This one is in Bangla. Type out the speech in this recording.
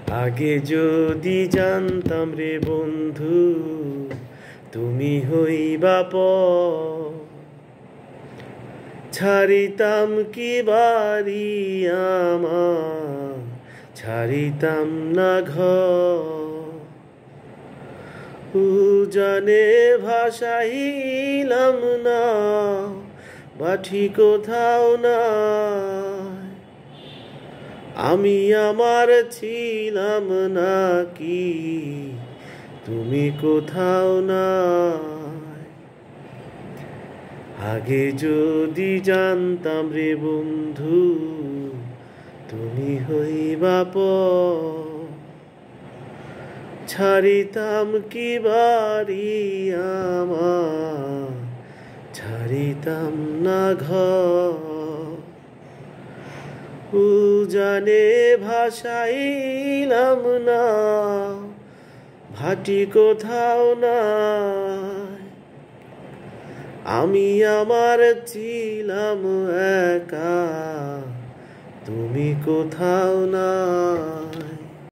আগে যদি জানতাম রে বন্ধু তুমি হইবা পর, ছাড়িতাম কি বাড়ি আমার, ছাড়িতাম না ঘর। উজানে ভাসাইলাম না, বাঠি কোথাও নাই। আমি আমার ছিলাম নাকি, তুমি কোথাও নাই। আগে যদি জানতাম রে বন্ধু তুমি হইবা পর, ছাড়িতাম কি বাড়ি আমার, ছাড়িতাম না ঘর। উজানে ভাসাইলাম না, ভাটি কোথাও নাই। আমি আমার ছিলাম একা, তুমি কোথাও নাই।